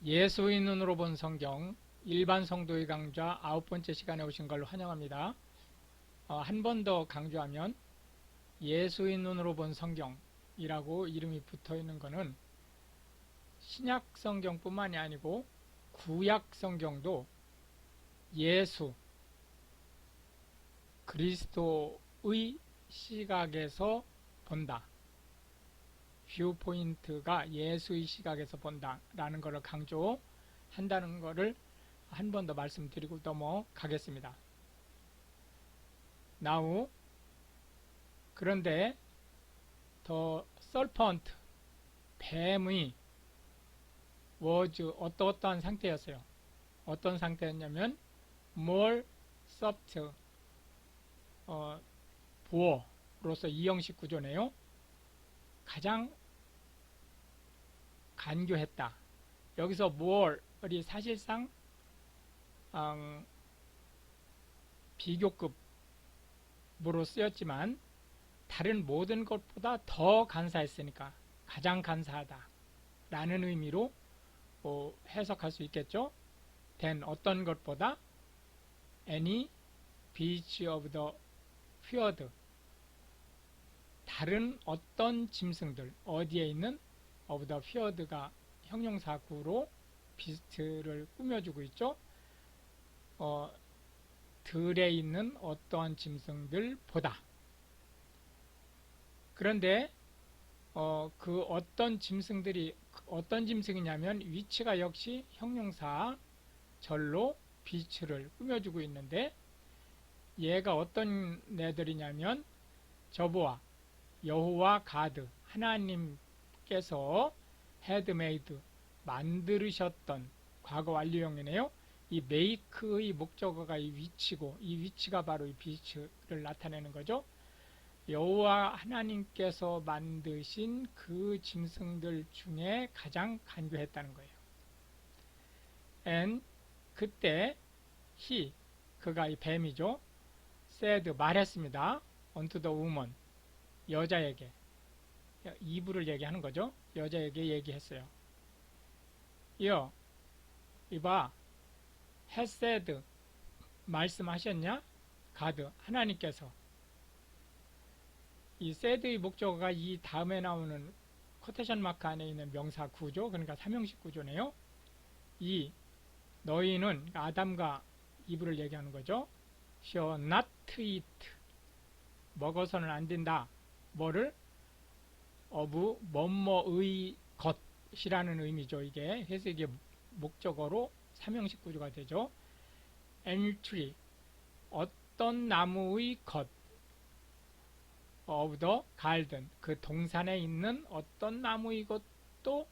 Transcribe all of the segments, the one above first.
예수의 눈으로 본 성경 일반 성도의 강좌 9번째 시간에 오신 걸 환영합니다. 한 번 더 강조하면 예수의 눈으로 본 성경이라고 이름이 붙어 있는 것은 신약 성경뿐만이 아니고 구약 성경도 예수 그리스도의 시각에서 본다. 뷰 포인트가 예수의 시각에서 본다라는 것을 강조한다는 것을 한 번 더 말씀드리고 넘어가겠습니다. Now, 그런데 the serpent, 뱀의 was 어떠한 상태였어요. 어떤 상태였냐면 more soft, 부어로서 이형식 구조네요. 가장 간교했다. 여기서 more이 사실상 비교급으로 쓰였지만 다른 모든 것보다 더 간사했으니까 가장 간사하다 라는 의미로 해석할 수 있겠죠. then 어떤 것보다 any beast of the field, 다른 어떤 짐승들, 어디에 있는 of the field가 형용사구로 비스트를 꾸며주고 있죠. 들에 있는 어떠한 짐승들보다. 그런데 그 어떤 짐승들이 어떤 짐승이냐면 위치가 역시 형용사 절로 비스트를 꾸며주고 있는데 얘가 어떤 애들이냐면 저보아 여호와 가드 하나님께서 had made 만드셨던 과거 완료형이네요. 이 make의 목적어가 이 위치고 이 위치가 바로 이 비스트를 나타내는 거죠. 여호와 하나님께서 만드신 그 짐승들 중에 가장 간교했다는 거예요. and 그때 he, 그가 이 뱀이죠. said 말했습니다. unto the woman, 여자에게, 이브를 얘기하는 거죠. 여자에게 얘기했어요. 이봐, has said 말씀하셨냐? 가드 하나님께서. 이 said의 목적어가 이 다음에 나오는 코테이션 마크 안에 있는 명사 구조, 그러니까 삼형식 구조네요. 이 너희는 아담과 이브를 얘기하는 거죠. shall not eat, 먹어서는 안 된다. 뭐를? of 뭐뭐의 것이라는 의미죠. 이게 해석의 목적어로 삼형식 구조가 되죠. any tree, 어떤 나무의 것, of the garden, 그 동산에 있는 어떤 나무의 것도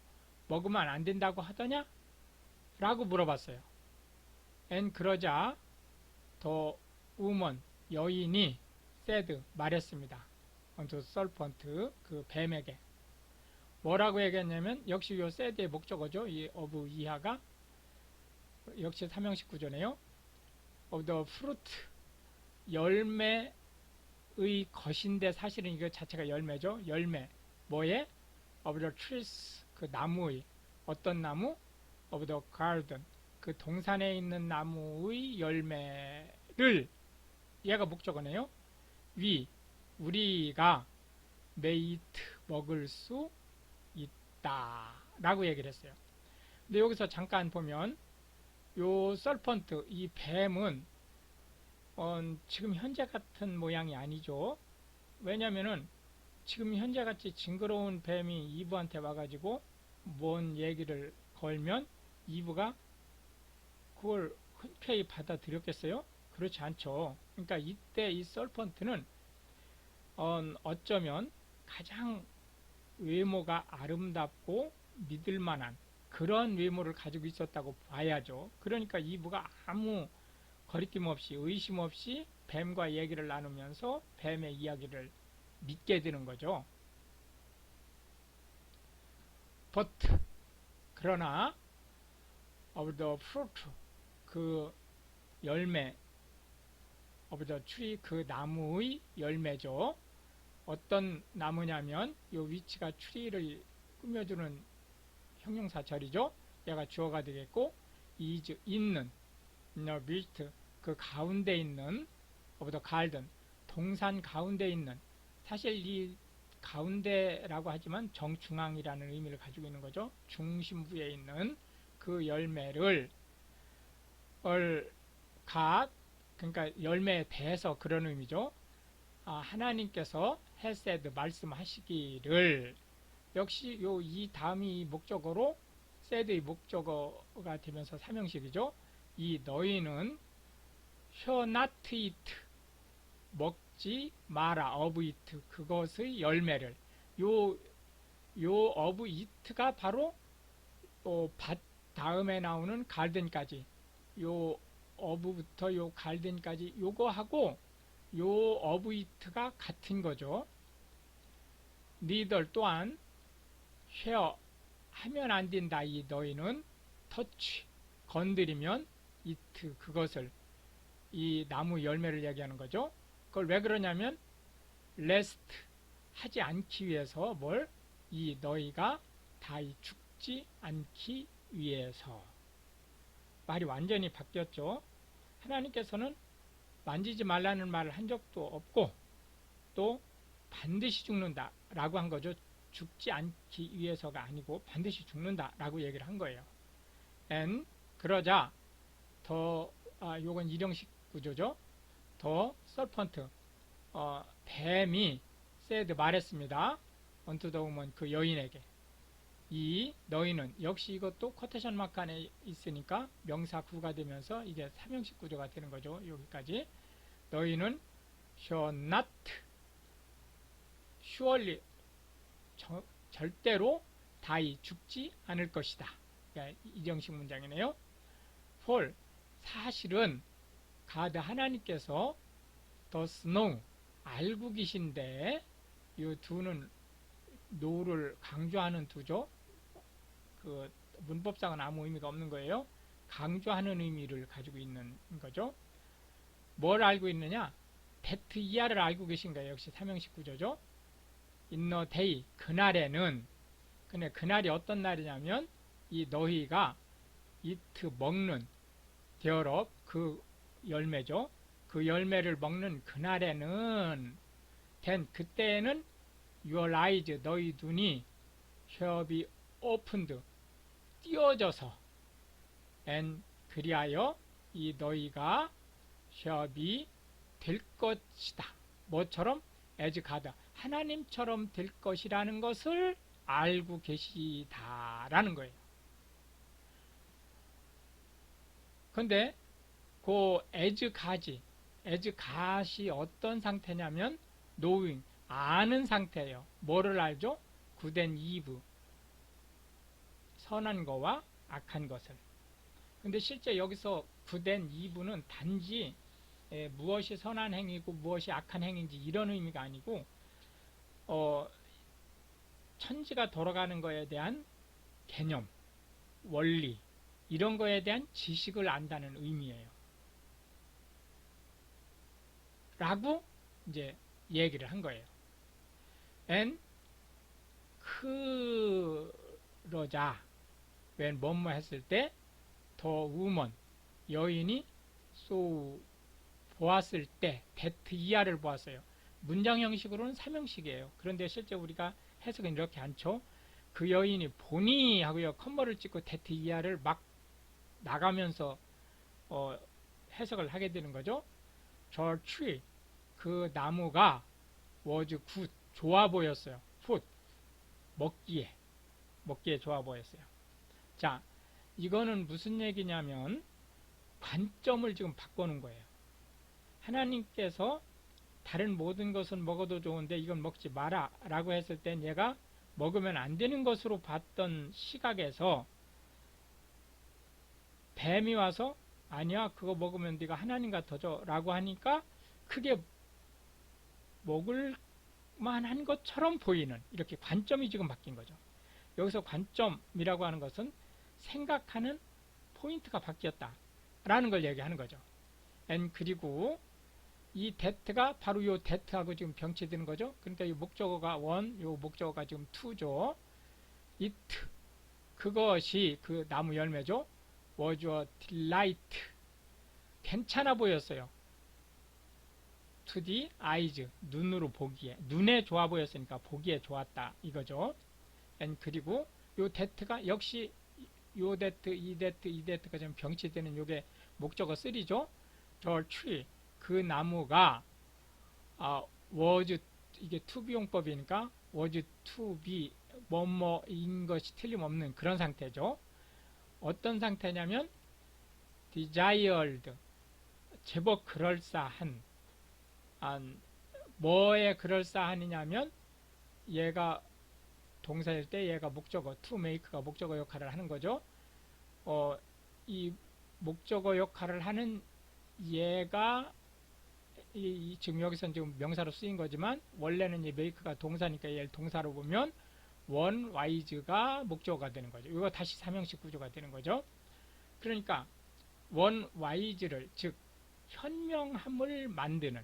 먹으면 안 된다고 하더냐? 라고 물어봤어요. and 그러자 the woman, 여인이 said, 말했습니다. unto serpent, 그 뱀에게. 뭐라고 얘기했냐면 역시 요 said의 목적어죠. 이 of 이하가 역시 삼형식 구조네요. of the fruit, 열매의 것인데 사실은 이거 자체가 열매죠. 열매. 뭐에? of the trees, 그 나무의. 어떤 나무? of the garden, 그 동산에 있는 나무의 열매를, 얘가 목적어네요. 우리가 may eat, 먹을 수 있다 라고 얘기를 했어요. 근데 여기서 잠깐 보면 요 serpent, 이 뱀은 지금 현재 같은 모양이 아니죠. 왜냐면은 지금 현재같이 징그러운 뱀이 이브한테 와가지고 뭔 얘기를 걸면 이브가 그걸 흔쾌히 받아들였겠어요? 그렇지 않죠. 그러니까 이때 이 serpent는 어쩌면 가장 외모가 아름답고 믿을만한 그런 외모를 가지고 있었다고 봐야죠. 그러니까 이브가 아무 거리낌 없이 의심 없이 뱀과 얘기를 나누면서 뱀의 이야기를 믿게 되는 거죠. But, 그러나 of the fruit, 그 열매, of the tree, 그 나무의 열매죠. 어떤 나무냐면 이 위치가 tree를 꾸며주는 형용사절이죠. 얘가 주어가 되겠고 is 있는 in the midst 그 가운데 있는 of the garden 동산 가운데 있는 사실 이 가운데라고 하지만 정중앙이라는 의미를 가지고 있는 거죠. 중심부에 있는 그 열매를 그러니까 열매에 대해서 그런 의미죠. 하나님께서 has said 말씀하시기를 역시 이 다음이 목적어로 said의 목적어가 되면서 삼형식이죠. 이 너희는 shall not eat 먹지 마라 of it 그것의 열매를 요 of it가 바로 밭 다음에 나오는 갈든까지 요 of부터 요 갈든까지 요거하고 요 of it가 같은 거죠. 니들 또한 share 하면 안 된다. 이 너희는 touch 건드리면 it 그것을 이 나무 열매를 얘기하는 거죠. 그걸 왜 그러냐면 lest 하지 않기 위해서 이 너희가 다 죽지 않기 위해서 말이 완전히 바뀌었죠. 하나님께서는 만지지 말라는 말을 한 적도 없고 또 반드시 죽는다 라고 한 거죠. 죽지 않기 위해서가 아니고 반드시 죽는다 라고 얘기를 한 거예요. and 그러자 요건 일형식 구조죠. 더 serpent 뱀이 said 말했습니다. unto the woman 그 여인에게 이 너희는 역시 이것도 쿼테이션 마크 안에 있으니까 명사 구가 되면서 이게 삼형식 구조가 되는 거죠. 여기까지 너희는 shall not surely 절대로 die 죽지 않을 것이다. 이정식 문장이네요. for 사실은 God 하나님께서 does know 알고 계신데 이 두는 know를 강조하는 두죠. 그 문법상은 아무 의미가 없는 거예요. 강조하는 의미를 가지고 있는 거죠. 뭘 알고 있느냐? that 이하를 알고 계신 거예요. 역시 삼형식 구조죠. in the day 그날에는 근데 그날이 어떤 날이냐면 이 너희가 eat 먹는 thereof 그 열매죠. 그 열매를 먹는 그날에는 then 그때에는 your eyes 너희 눈이 shall be opened 띄어져서 and 그리하여 이 너희가 shall be 될 것이다. 뭐처럼? as God 하나님처럼 될 것이라는 것을 알고 계시다라는 거예요. 근데 그 as God이 어떤 상태냐면 knowing 아는 상태예요. 뭐를 알죠? 굿앤 이브 선한 거와 악한 것을. 근데 실제 여기서 굿앤 이브는 단지 무엇이 선한 행위고 무엇이 악한 행위인지 이런 의미가 아니고 천지가 돌아가는 거에 대한 개념, 원리 이런 거에 대한 지식을 안다는 의미예요. 라고 이제 얘기를 한 거예요. and 그러자 when 뭐뭐 했을 때 the woman 여인이 so 보았을 때 that 이하를 보았어요. 문장 형식으로는 삼형식이에요. 그런데 실제 우리가 해석은 이렇게 않죠. 그 여인이 보니 하고요. 컴마를 찍고 that 이하를 막 나가면서 해석을 하게 되는 거죠. The tree 그 나무가 was good 좋아 보였어요. food 먹기에 좋아 보였어요. 자, 이거는 무슨 얘기냐면 관점을 지금 바꿔놓은 거예요. 하나님께서 다른 모든 것은 먹어도 좋은데 이건 먹지 마라 라고 했을 땐 얘가 먹으면 안 되는 것으로 봤던 시각에서 뱀이 와서 아니야 그거 먹으면 네가 하나님 같아져 라고 하니까 크게 먹을 만한 것처럼 보이는 이렇게 관점이 지금 바뀐 거죠. 여기서 관점이라고 하는 것은 생각하는 포인트가 바뀌었다 라는 걸 얘기하는 거죠. 그리고 이 that가 바로 요 that하고 지금 병치되는 거죠. 그러니까 이 목적어가 one, 요 목적어가 지금 two죠. it 그것이 그 나무 열매죠. was a delight. 괜찮아 보였어요. to the eyes. 눈으로 보기에. 눈에 좋아 보였으니까 보기에 좋았다. 이거죠. and 그리고 요 that가 역시 요 that, 이 that, 이 that가 좀 병치되는 요게 목적어 3죠. the tree. 그 나무가 was 이게 to be 용법이니까 was to be 뭐뭐인 것이 틀림없는 그런 상태죠. 어떤 상태냐면 desired 제법 그럴싸한 뭐에 그럴싸하느냐면 얘가 동사일 때 얘가 목적어 to make가 목적어 역할을 하는 거죠. 이 목적어 역할을 하는 얘가 지금 여기서는 지금 명사로 쓰인 거지만 원래는 이 make가 동사니까 얘를 동사로 보면 원 wise가 목적어가 되는 거죠. 이거 다시 삼형식 구조가 되는 거죠. 그러니까 원 wise를 즉 현명함을 만드는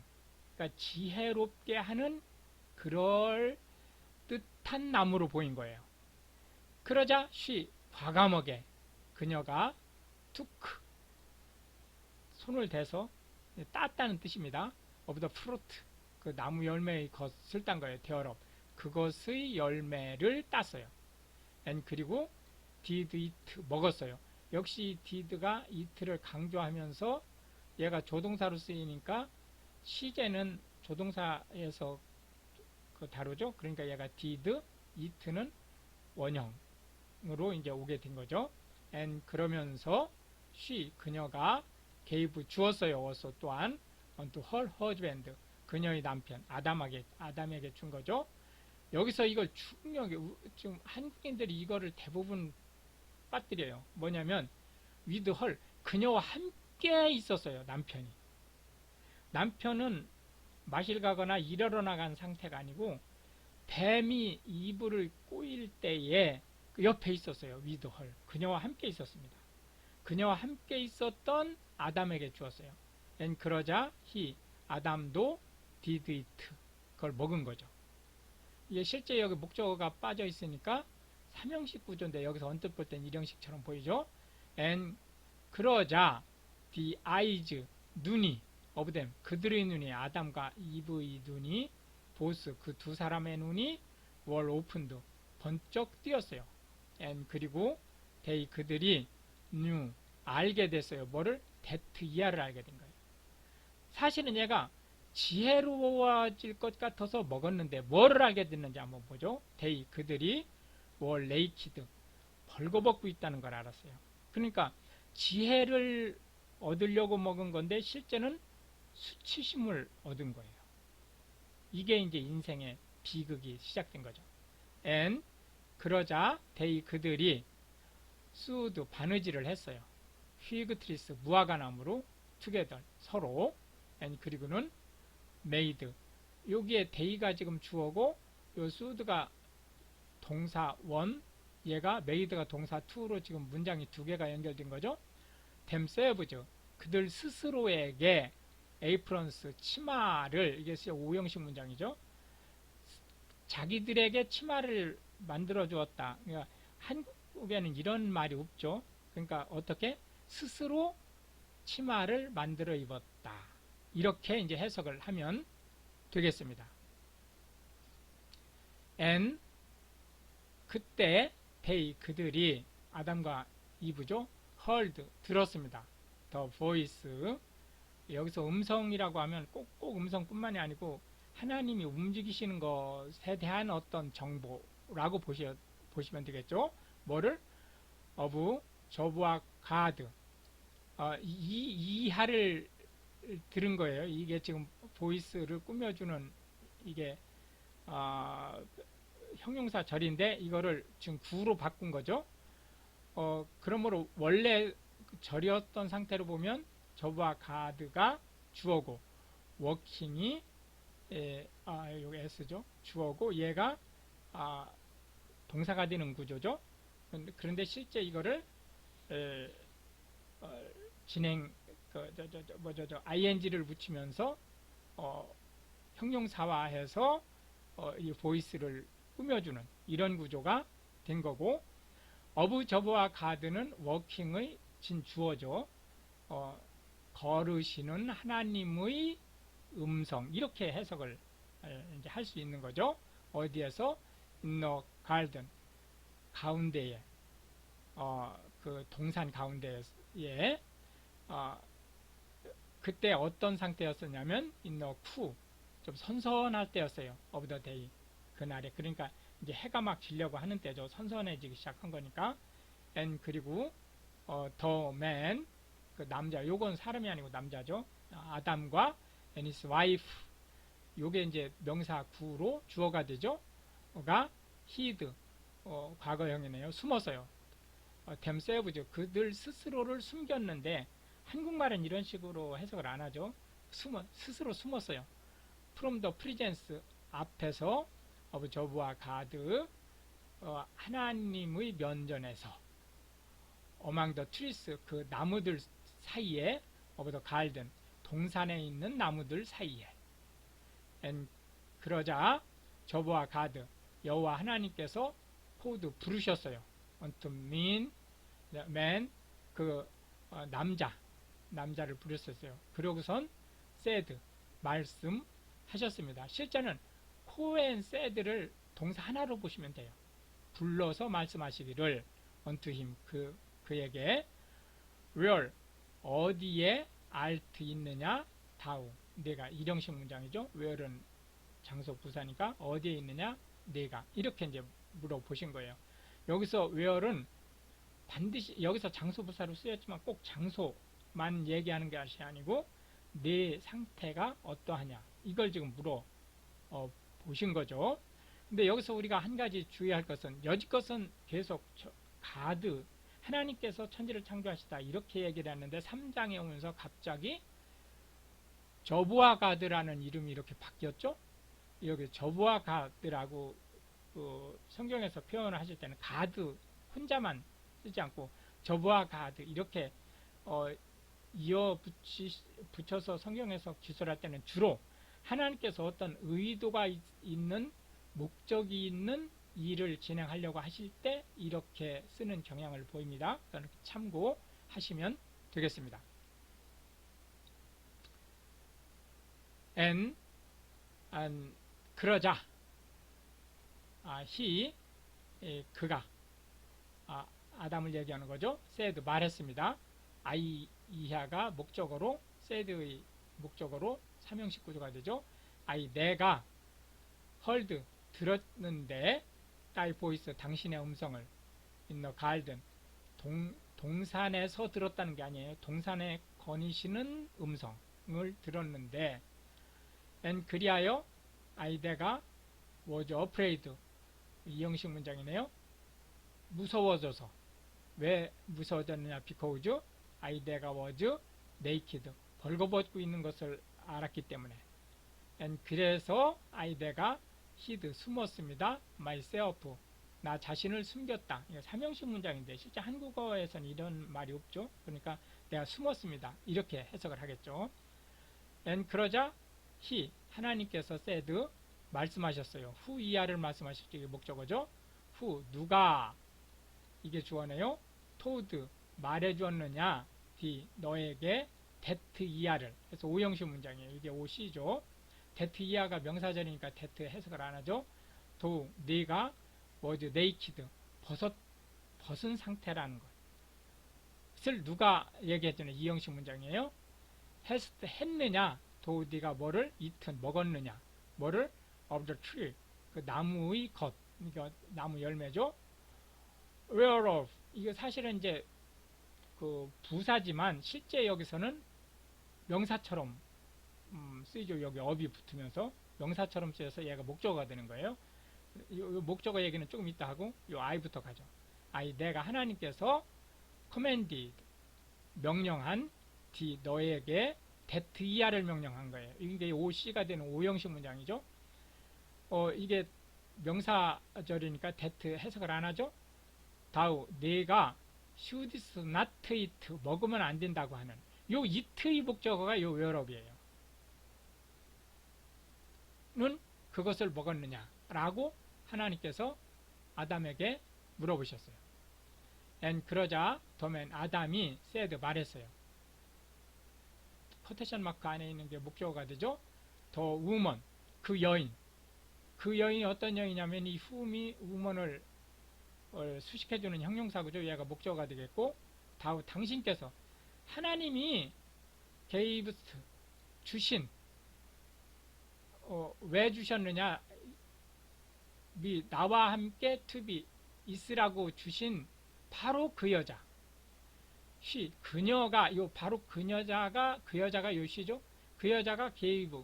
그러니까 지혜롭게 하는 그럴 듯한 나무로 보인 거예요. 그러자 she 과감하게 그녀가 took 손을 대서 땄다는 뜻입니다. of the fruit 그 나무 열매의 것을 딴 거예요. thereof 그것의 열매를 땄어요. and 그리고 did eat 먹었어요. 역시 did가 eat를 강조하면서 얘가 조동사로 쓰이니까 시제는 조동사에서 다루죠. 그러니까 얘가 did, eat는 원형으로 이제 오게 된 거죠. and 그러면서 she 그녀가 gave 주었어요. also 또한 unto her husband 그녀의 남편 아담에게 준 거죠. 여기서 이걸 중요하게 지금 한국인들이 이거를 대부분 빠뜨려요. 뭐냐면 with her 그녀와 함께 있었어요. 남편은 마실 가거나 일하러 나간 상태가 아니고 뱀이 이불을 꼬일 때에 그 옆에 있었어요. with her 그녀와 함께 있었습니다. 그녀와 함께 있었던 아담에게 주었어요. and 그러자 아담도 did eat 그걸 먹은 거죠. 이게 실제 여기 목적어가 빠져 있으니까 삼형식 구조인데 여기서 언뜻 볼 땐 일형식처럼 보이죠. and 그러자 the eyes 눈이 of them 그들의 눈이 아담과 이브의 눈이 보스 그 두 사람의 눈이 were opened 번쩍 띄었어요. and 그리고 they 그들이 knew 알게 됐어요. 뭐를? that 이하를 알게 된 거예요. 사실은 얘가 지혜로워질 것 같아서 먹었는데 뭐를 알게 됐는지 한번 보죠. they 그들이 were naked 벌거벗고 있다는 걸 알았어요. 그러니까 지혜를 얻으려고 먹은 건데 실제는 수치심을 얻은 거예요. 이게 이제 인생의 비극이 시작된 거죠. and 그러자 they 그들이 sewed 바느질을 했어요. fig trees 무화과나무로 together 서로 and 그리고는 made 여기에 they가 지금 주어고 요 sewed가 동사 원 얘가 made가 동사 to로 지금 문장이 두 개가 연결된 거죠. themselves 그들 스스로에게 aprons 치마를 이게 오형식 문장이죠. 자기들에게 치마를 만들어 주었다. 그러니까 한국에는 이런 말이 없죠. 그러니까 어떻게 스스로 치마를 만들어 입었다. 이렇게 이제 해석을 하면 되겠습니다. and 그때 they 그들이 아담과 이브죠. heard 들었습니다. the voice 여기서 음성이라고 하면 꼭 음성뿐만이 아니고 하나님이 움직이시는 것에 대한 어떤 정보라고 보시면 되겠죠. 뭐를? of 저부와 가드 이하를 들은 거예요. 이게 지금 보이스를 꾸며주는 이게 형용사 절인데 이거를 지금 구로 바꾼 거죠. 그러므로 원래 절이었던 상태로 보면 저부와 가드가 주어고 워킹이 여기 S죠. 주어고 얘가 동사가 되는 구조죠. 그런데 실제 이거를 ing를 붙이면서 형용사화해서 이 보이스를 꾸며주는 이런 구조가 된 거고 of 저브와 가드는 워킹의 진주어죠. 걸으시는 하나님의 음성, 이렇게 해석을 이제 할 수 있는 거죠. 어디에서? in the garden, 가운데에, 그 동산 가운데에, 그때 어떤 상태였었냐면 in the cool, 좀 선선할 때였어요. of the day, 그날에. 그러니까 이제 해가 막 지려고 하는 때죠. 선선해지기 시작한 거니까. and 그리고 the man, 그 남자, 요건 사람이 아니고 남자죠. 아담과 and his wife, 요게 이제 명사 구로 주어가 되죠. 가 hid, 과거형이네요. 숨었어요. themselves, 그들 스스로를 숨겼는데, 한국말은 이런 식으로 해석을 안 하죠. 스스로 숨었어요. from the presence, 앞에서, of 저브와 가드, 하나님의 면전에서, among the trees, 그 나무들 사이에, of the garden, 동산에 있는 나무들 사이에. and 그러자 저브와 가드, 여호와 하나님께서 called, 부르셨어요. unto man, 그 남자를 부르셨어요. 그러고선 said, 말씀하셨습니다. 실제는 call and said를 동사 하나로 보시면 돼요. 불러서 말씀하시기를 unto him, 그에게 where, 어디에 art 있느냐, thou, 내가. 일형식 문장이죠. where는 장소 부사니까 어디에 있느냐, 내가. 이렇게 이제 물어보신 거예요. 여기서 where는 반드시, 여기서 장소 부사로 쓰였지만 꼭 장소만 얘기하는 것이 아니고 내 상태가 어떠하냐, 이걸 지금 보신 거죠. 근데 여기서 우리가 한 가지 주의할 것은, 여지껏은 계속 가드, 하나님께서 천지를 창조하시다, 이렇게 얘기를 했는데 3장에 오면서 갑자기 저브와 가드라는 이름이 이렇게 바뀌었죠. 여기 저브와 가드라고 성경에서 표현을 하실 때는 가드 혼자만 쓰지 않고 저브와 가드 이렇게 붙여서 성경에서 기술할 때는 주로 하나님께서 어떤 의도가 있는, 목적이 있는 일을 진행하려고 하실 때 이렇게 쓰는 경향을 보입니다. 그러니까 참고하시면 되겠습니다. and 그러자 그가 아담을 얘기하는 거죠. said, 말했습니다. I 이하가 목적어로, said의 목적어로 삼형식 구조가 되죠. 내가 heard, 들었는데, thy voice, 당신의 음성을, in the garden, 동산에서 들었다는 게 아니에요. 동산에 거니시는 음성을 들었는데, and 그리하여 내가 was afraid, 이형식 문장이네요. 무서워져서. 왜 무서워졌느냐? because 내가 was naked, 벌거벗고 있는 것을 알았기 때문에. and 그래서 내가 hid, 숨었습니다. myself, 나 자신을 숨겼다. 이거 삼형식 문장인데 실제 한국어에서는 이런 말이 없죠. 그러니까 내가 숨었습니다, 이렇게 해석을 하겠죠. and 그러자 하나님께서 said, 말씀하셨어요. who 이하를 말씀하셨죠. 이게 목적어죠. who, 누가, 이게 주어네요. told, 말해주었느냐, 너에게 that 이하를. 그래서 오형식 문장이에요. 이게 오시죠. that 이하가 명사절이니까 that 해석을 안 하죠. 네가 was naked, 벗은 상태라는 것을 누가 얘기했잖아요. 이형식 문장이에요. 했느냐, 네가 뭐를 eaten, 먹었느냐, 뭐를 of the tree, 그 나무의 것, 그러니까 나무 열매죠. whereof, 이게 사실은 이제 그 부사지만 실제 여기서는 명사처럼 쓰이죠. 여기 업이 붙으면서 명사처럼 쓰여서 얘가 목적어가 되는 거예요. 이 목적어 얘기는 조금 이따 하고 요 I부터 가죠. 내가 하나님께서 commanded, 명령한, 너에게 that 이하를 명령한 거예요. 이게 OC가 되는 오형식 문장이죠. 이게 명사절이니까 that 해석을 안 하죠. 내가 shouldst not eat, 먹으면 안 된다고 하는 요 eat의 목적어가 요 whereof이에요. 는 그것을 먹었느냐 라고 하나님께서 아담에게 물어보셨어요. 그러자 도면 아담이 said 말했어요. 코테이션 마크 안에 있는 게 목적어가 되죠. 더 woman 그 여인. 그 여인이 어떤 여인이냐면 이 whom이 woman을 수식해주는 형용사구죠. 얘가 목적어가 되겠고 당신께서 하나님이 gave 주신 왜 주셨느냐 나와 함께 to be 있으라고 주신 바로 그 여자 그녀가 바로 그 여자가 요 시죠. 그 여자가 gave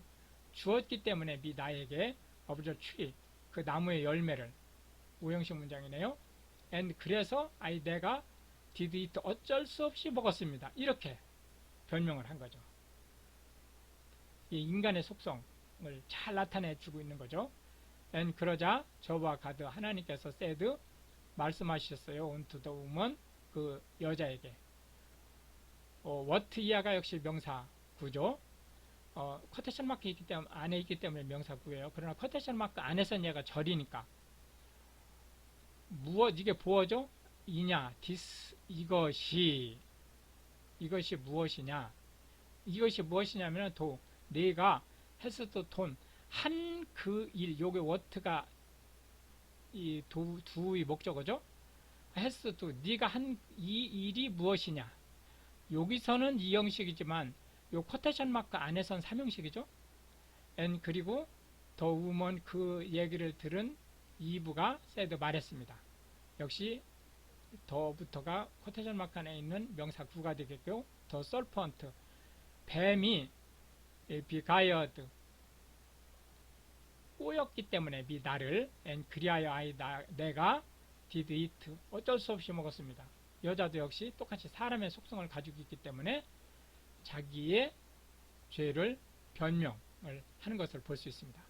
주었기 때문에 나에게 of the tree 그 나무의 열매를 오형식 문장이네요. and 그래서 내가 did it 어쩔 수 없이 먹었습니다. 이렇게 변명을 한 거죠. 이 인간의 속성을 잘 나타내 주고 있는 거죠. and 그러자 저와 가드 하나님께서 said 말씀하셨어요. unto the woman 그 여자에게 what 이하가 역시 명사구죠. 쿼테이션 마크 있기 때문에 안에 있기 때문에 명사구예요. 그러나 쿼테이션 마크 안에서는 얘가 절이니까 이게 보어죠? 이냐 this 이것이 무엇이냐 이것이 무엇이냐면 네가 했었던 돈 한 그 일 요게 what가 이 두의 목적어죠. 했었던 네가 한 이 일이 무엇이냐 여기서는 이형식이지만 요 쿼테이션 마크 안에선 삼형식이죠. and 그리고 더 woman 그 얘기를 들은 이브가 said 말했습니다. 역시 더부터가 쿼테이션 마크 안에 있는 명사 구가 되겠고 더 serpent 뱀이 beguiled 꼬였기 때문에 나를 and 그리하여 내가 did eat 어쩔 수 없이 먹었습니다. 여자도 역시 똑같이 사람의 속성을 가지고 있기 때문에 자기의 죄를 변명을 하는 것을 볼 수 있습니다.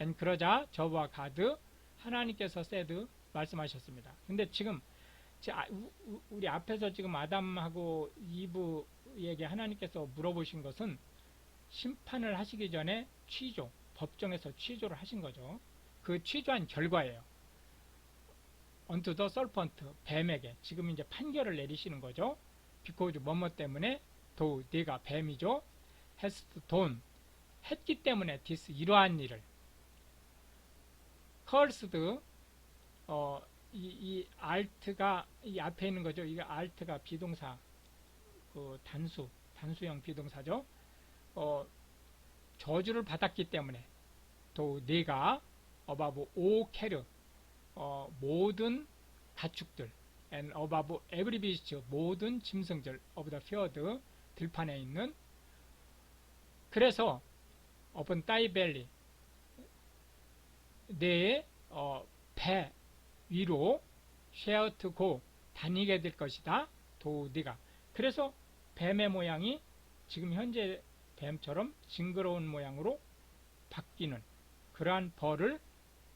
and 그러자 저와 가드 하나님께서 said 말씀하셨습니다. 근데 지금 우리 앞에서 지금 아담하고 이브에게 하나님께서 물어보신 것은 심판을 하시기 전에 법정에서 취조를 하신 거죠. 그 취조한 결과예요. unto the serpent 뱀에게 지금 이제 판결을 내리시는 거죠. because 뭐뭐 때문에 네가 뱀이죠. has done 했기 때문에 this 이러한 일을 cursed 이 alt가 이 앞에 있는 거죠. 이게 alt가 비동사 그 단수형 비동사죠. 저주를 받았기 때문에 네가 above all cattle 모든 가축들 and above every beast 모든 짐승들 of the field 들판에 있는 그래서 upon thy belly 내 배 위로 shall to go 다니게 될 것이다. 네가 그래서 뱀의 모양이 지금 현재 뱀처럼 징그러운 모양으로 바뀌는 그러한 벌을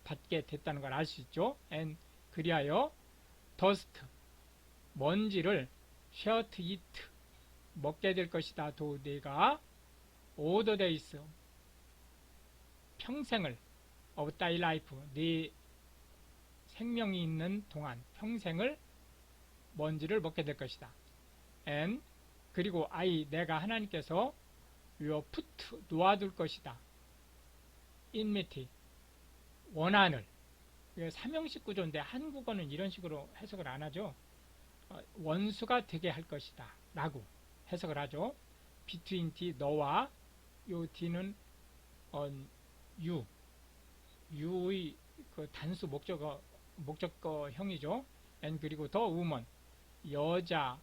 받게 됐다는 걸 알 수 있죠. and 그리하여 dust 먼지를 shall to eat 먹게 될 것이다. 네가 all the days 평생을 of thy life 네 생명이 있는 동안 평생을 먼지를 먹게 될 것이다. and 그리고 내가 하나님께서 your put 놓아둘 것이다. enmity 원한을 삼형식 구조인데 한국어는 이런 식으로 해석을 안 하죠. 원수가 되게 할 것이다 라고 해석을 하죠. between 너와 요 D는 유의 그 단수 목적어형이죠. and 그리고 더 woman 여자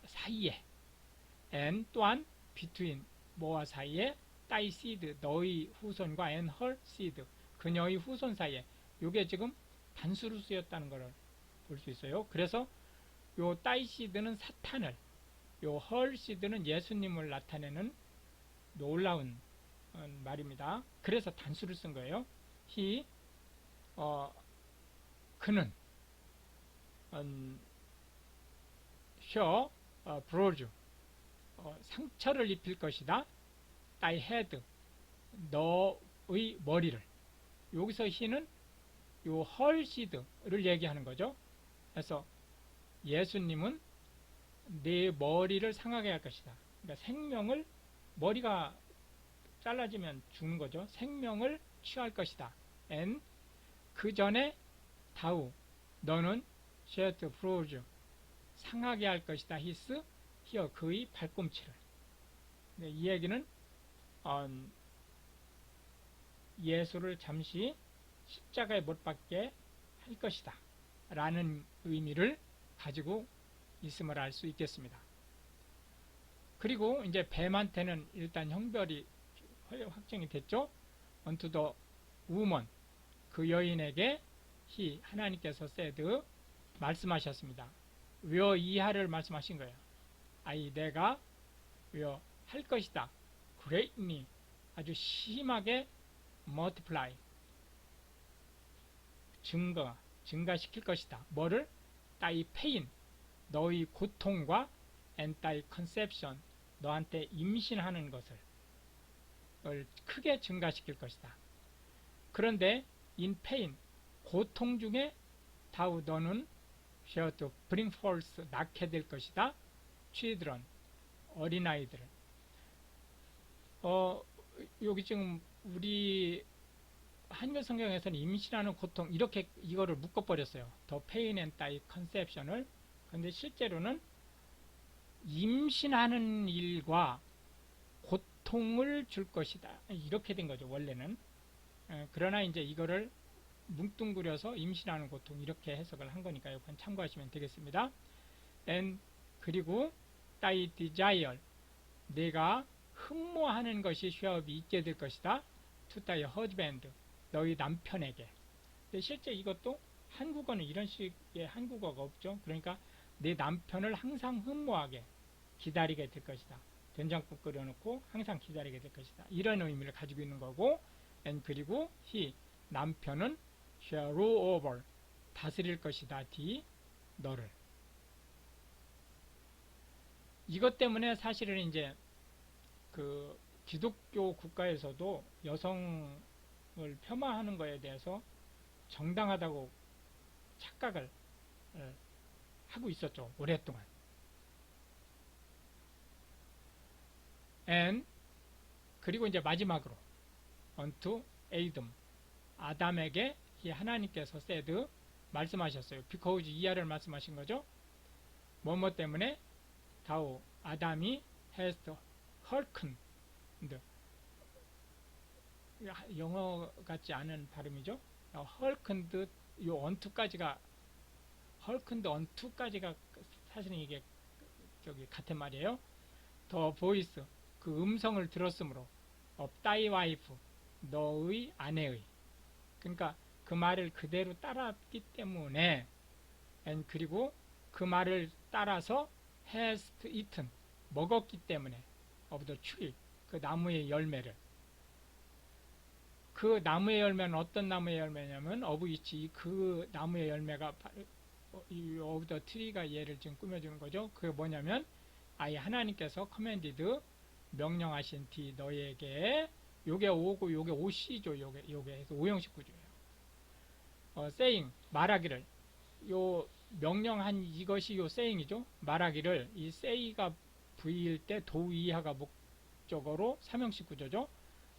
사이에 and 또한 between 뭐와 사이에 thy seed 너의 후손과 and her seed 그녀의 후손 사이에 요게 지금 단수로 쓰였다는 것을 볼 수 있어요. 그래서 요 thy seed는 사탄을 요 her seed는 예수님을 나타내는 놀라운 말입니다. 그래서 단수를 쓴 거예요. 그는 shall bruise 상처를 입힐 것이다. thy head 너의 머리를 여기서 he는 요 her seed를 얘기하는 거죠. 그래서 예수님은 내 머리를 상하게 할 것이다. 그러니까 생명을, 머리가 잘라지면 죽는 거죠. 생명을 취할 것이다. and 그 전에 다우 너는 쉐트 프로즈 상하게 할 것이다. 히스 히어 그의 발꿈치를. 네, 이 얘기는 예수를 잠시 십자가에 못 박게 할 것이다 라는 의미를 가지고 있음을 알 수 있겠습니다. 그리고 이제 뱀한테는 일단 형벌이 확정이 됐죠. unto the woman 그 여인에게 he 하나님께서 said 말씀하셨습니다. 왜 이하를 말씀하신 거예요. 내가 할 것이다. greatly 아주 심하게 multiply 증가시킬 것이다. 뭐를? thy pain 너의 고통과 and thy conception 너한테 임신하는 것을 크게 증가시킬 것이다. 그런데 in pain 고통 중에 다우 너는 shall to bring forth 낳게 될 것이다. children 어린아이들을. 여기 지금 우리 한글 성경에서는 임신하는 고통 이렇게 이거를 묶어버렸어요. the pain and thy conception을. 그런데 실제로는 임신하는 일과 고통을 줄 것이다. 이렇게 된 거죠. 원래는. 그러나 이제 이거를 뭉뚱그려서 임신하는 고통 이렇게 해석을 한 거니까요. 그건 참고하시면 되겠습니다. and 그리고 thy desire 내가 흠모하는 것이 쉐업이 있게 될 것이다. to thy husband 너희 남편에게. 근데 실제 이것도 한국어는 이런 식의 한국어가 없죠. 그러니까 내 남편을 항상 흠모하게 기다리게 될 것이다. 된장국 끓여놓고 항상 기다리게 될 것이다. 이런 의미를 가지고 있는 거고 and 그리고 he 남편은 shall rule over 다스릴 것이다. d 너를. 이것 때문에 사실은 이제 그 기독교 국가에서도 여성을 폄하하는 것에 대해서 정당하다고 착각을 하고 있었죠. 오랫동안. and 그리고 이제 마지막으로 unto Adam 아담에게 하나님께서 said 말씀하셨어요. because 이하를 말씀하신 거죠. 뭐뭐 때문에 다오 아담이 has hearkened 영어 같지 않은 발음이죠. hearkened 요 unto까지가 hearkened unto까지가 사실은 이게 저기 같은 말이에요. the voice 그 음성을 들었으므로 of thy wife 너의 아내의. 그러니까 그 말을 그대로 따랐기 때문에 and 그리고 그 말을 따라서 has eaten 먹었기 때문에 of the tree 그 나무의 열매를. 그 나무의 열매는 어떤 나무의 열매냐면 of which 그 나무의 열매가 of the tree가 얘를 지금 꾸며주는 거죠. 그게 뭐냐면 하나님께서 commanded 명령하신 뒤 너에게 요게 오고 요게 오시죠. 요게 해서 오형식 구조예요. saying 말하기를 요 명령한 이것이 요 saying이죠. 말하기를 이 say가 V일 때 도우 이하가 목적어로 삼형식 구조죠.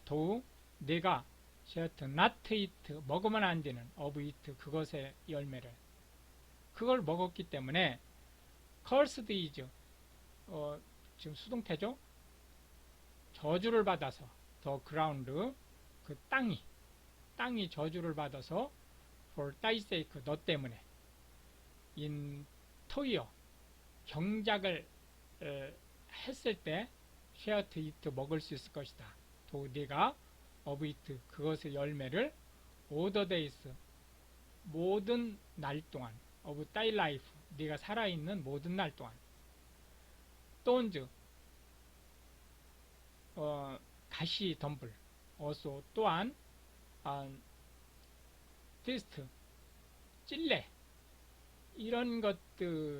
도우 내가 shalt not eat 먹으면 안 되는 of it 그것의 열매를 그걸 먹었기 때문에 cursed is 지금 수동태죠. 저주를 받아서 the ground 그 땅이 저주를 받아서 for thy sake 너 때문에 in toil 경작을 했을 때 shall eat 먹을 수 있을 것이다. 또 네가 of it 그것의 열매를 all the days 모든 날 동안 of thy life 네가 살아있는 모든 날 동안. thorns 가시 덤불 also 또한 thist 찔레 이런 것들을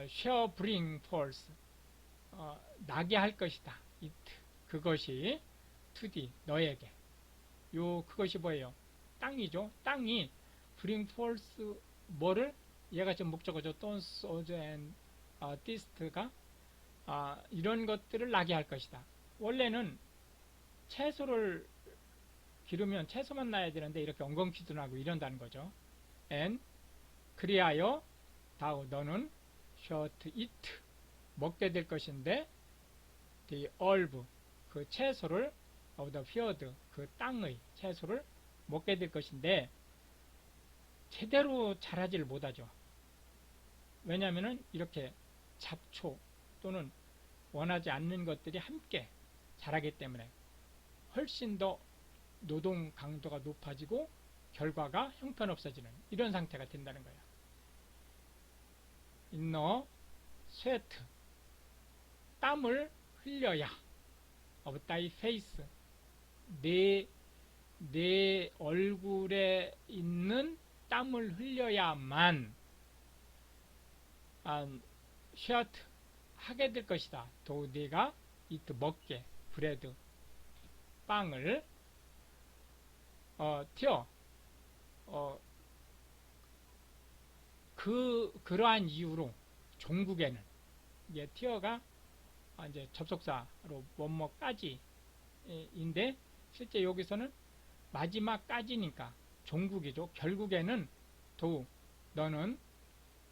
shall bring forth 나게 할 것이다. it 그것이 to thee 너에게. 그것이 뭐예요? 땅이죠. 땅이 bring forth 뭐를 얘가 지금 목적어죠. don't, ought, and did가 이런 것들을 나게 할 것이다. 원래는 채소를 기르면 채소만 나야 되는데 이렇게 엉겅퀴도 나고 이런다는 거죠. and 그리하여 다우 너는 shalt eat 먹게 될 것인데 the herb 그 채소를 of the field 그 땅의 채소를 먹게 될 것인데 제대로 자라지를 못하죠. 왜냐하면 이렇게 잡초 또는 원하지 않는 것들이 함께 자라기 때문에 훨씬 더 노동 강도가 높아지고 결과가 형편없어지는 이런 상태가 된다는 거예요. 인너 스웨트 땀을 흘려야 of thy face 내 얼굴에 있는 땀을 흘려야만 쉐어트 하게 될 것이다. 또 네가 이트 먹게 브레드 빵을 튀어 그러한 이유로 종국에는 이게 튀어가 이제 접속사로 뭐뭐까지인데 실제 여기서는 마지막까지니까 종국이죠. 결국에는 도 너는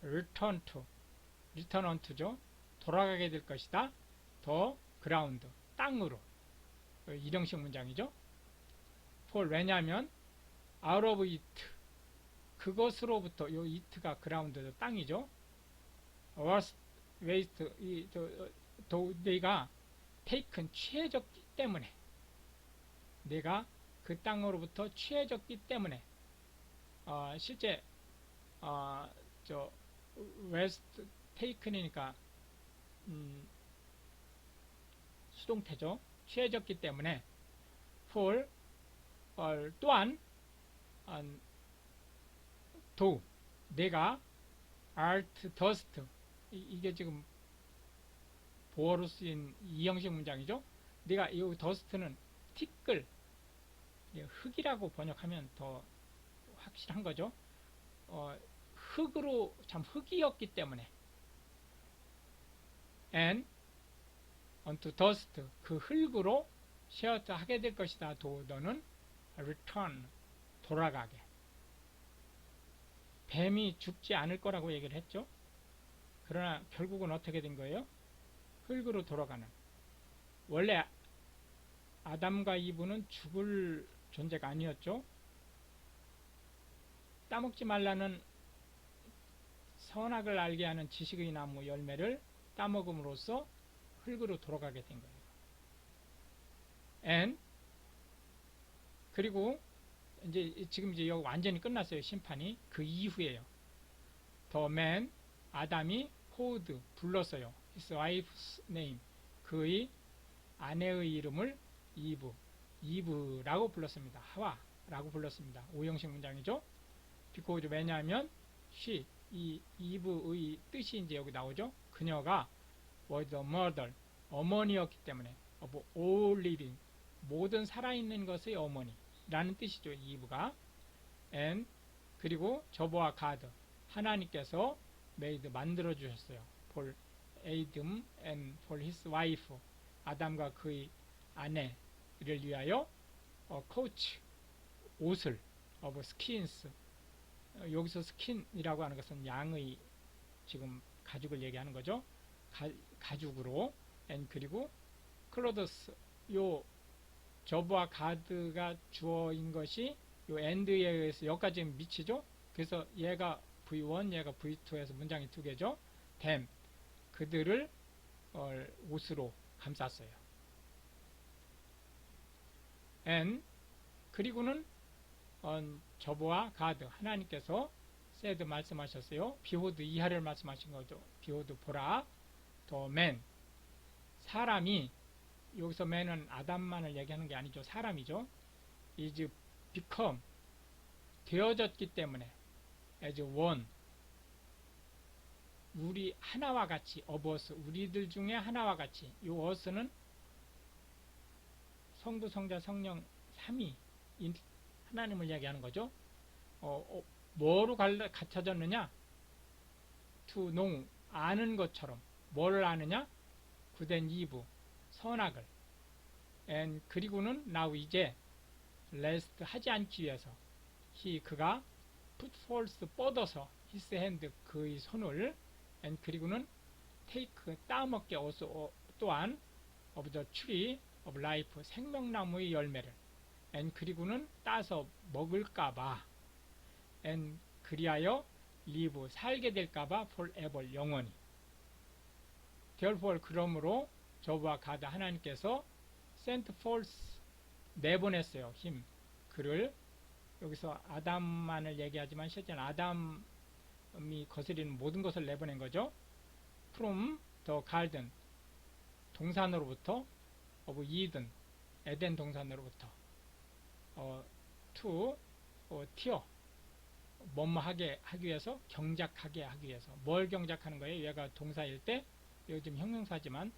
return unto죠. 돌아가게 될 것이다. 더 ground 땅으로 일형식 문장이죠. for 왜냐하면 out of it 그것으로부터 요 it가 ground 땅이죠. waste 내가 taken 취해졌기 때문에 내가 그 땅으로부터 취해졌기 때문에 실제 west taken이니까 수동태죠. 취해졌기 때문에 for 또한 도 내가 art dust 이게 지금 보어로 쓰인 이형식 문장이죠. 내가 이 dust는 티끌 흙이라고 번역하면 더 확실한 거죠. 흙으로 참 흙이었기 때문에 and unto dust 그 흙으로 쉐어트 하게 될 것이다. 도 너는 return 돌아가게. 뱀이 죽지 않을 거라고 얘기를 했죠. 그러나 결국은 어떻게 된 거예요? 흙으로 돌아가는. 원래 아담과 이브는 죽을 존재가 아니었죠. 따먹지 말라는 선악을 알게 하는 지식의 나무 열매를 따먹음으로써 흙으로 돌아가게 된 거예요. and 그리고 지금 이제 여기 완전히 끝났어요. 심판이. 그 이후에요. the man 아담이 called 불렀어요. his wife's name 그의 아내의 이름을 이브라고 불렀습니다. 하와라고 불렀습니다. 오형식 문장이죠. because 왜냐하면 she 이 이브의 뜻이 이제 여기 나오죠. 그녀가 was the mother 어머니였기 때문에 of all living 모든 살아있는 것의 어머니라는 뜻이죠. 이브가 and 그리고 저보아 가드 하나님께서 made 만들어 주셨어요. for Adam and for his wife 아담과 그의 아내를 위하여 coach 옷을 of skins 여기서 스킨이라고 하는 것은 양의 지금 가죽을 얘기하는 거죠. 가죽으로 and 그리고 클로더스 요 저브와 가드가 주어인 것이 요 and에 의해서 여기까지 미치죠. 그래서 얘가 V1 얘가 V2에서 문장이 두 개죠. them 그들을 옷으로 감쌌어요. and 그리고는 저보아 가드 하나님께서 said 말씀하셨어요. 비호드 이하를 말씀하신 거죠. 비호드 보라 더 맨 사람이 여기서 맨은 아담만을 얘기하는 게 아니죠. 사람이죠. is become 되어졌기 때문에 as one 우리 하나와 같이 of us 우리들 중에 하나와 같이 이 us는 성부 성자 성령 삼위 하나님을 이야기하는 거죠. 뭐로 갖춰졌느냐? to know, 아는 것처럼. 뭘 아느냐? good 이브, 선악을. and 그리고는 now 이제 lest 하지 않기 위해서 그가 put forth 뻗어서 his hand 그의 손을 and 그리고는 take 따먹게 also 또한 of the tree of life 생명나무의 열매를 and 그리고는 따서 먹을까봐 and 그리하여 live 살게 될까봐 forever 영원히. therefore 그러므로 저와 가다 하나님께서 sent forth 내보냈어요. 그를. 여기서 아담만을 얘기하지만 실제는 아담이 거스리는 모든 것을 내보낸 거죠. from the garden 동산으로부터 of Eden 에덴 동산으로부터 to tear 뭐뭐하게 하기 위해서 경작하게 하기 위해서 뭘 경작하는 거예요? 얘가 동사일 때 요즘 형용사지만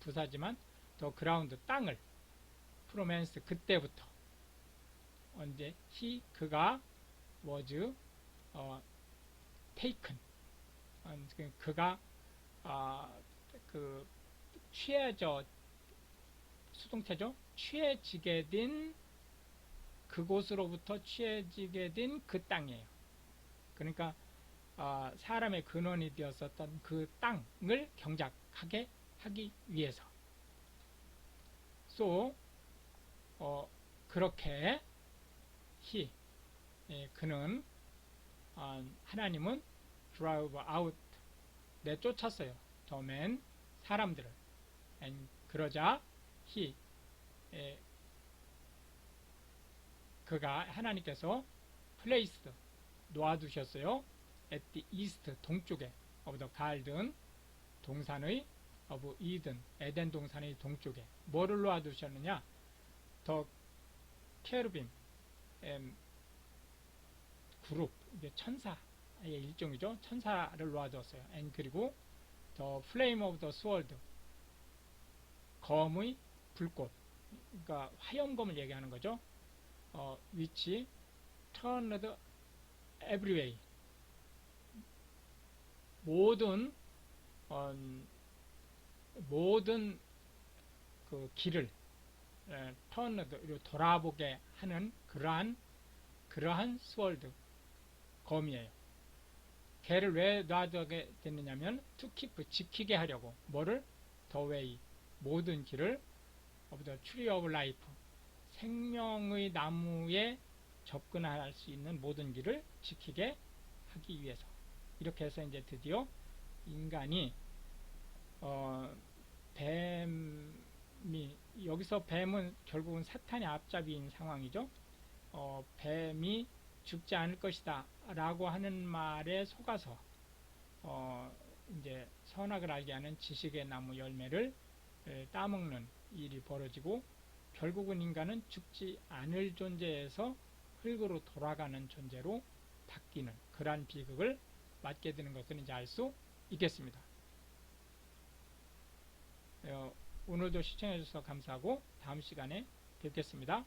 부사지만 the ground 땅을 from hence 그때부터 언제 그가 was taken 그가 그 취해져 수동태죠. 취해지게 된 그곳으로부터 취해지게 된 그 땅이에요. 그러니까 사람의 근원이 되었었던 그 땅을 경작하게 하기 위해서. so 그렇게 그는 하나님은 drive out 내쫓았어요. the man 사람들을. and 그러자 그가 하나님께서 placed 놓아두셨어요. at the east 동쪽에 of the garden 동산의 of Eden 에덴 동산의 동쪽에 뭐를 놓아두셨느냐? the cherubim 그룹 이게 천사의 일종이죠. 천사를 놓아두었어요. and 그리고 the flame of the sword 검의 불꽃 그러니까 화염검을 얘기하는 거죠. which turned every way 모든 그 길을 turned 돌아보게 하는 그러한 스월드 검이에요. 걔를 왜 놔두게 됐느냐면 to keep 지키게 하려고 뭐를 the way 모든 길을 of the tree of life 생명의 나무에 접근할 수 있는 모든 길을 지키게 하기 위해서. 이렇게 해서 이제 드디어 인간이 뱀이 여기서 뱀은 결국은 사탄의 앞잡이인 상황이죠. 뱀이 죽지 않을 것이다 라고 하는 말에 속아서 이제 선악을 알게 하는 지식의 나무 열매를 따먹는 일이 벌어지고 결국은 인간은 죽지 않을 존재에서 흙으로 돌아가는 존재로 바뀌는 그러한 비극을 맞게 되는 것을 이제 알 수 있겠습니다. 오늘도 시청해 주셔서 감사하고 다음 시간에 뵙겠습니다.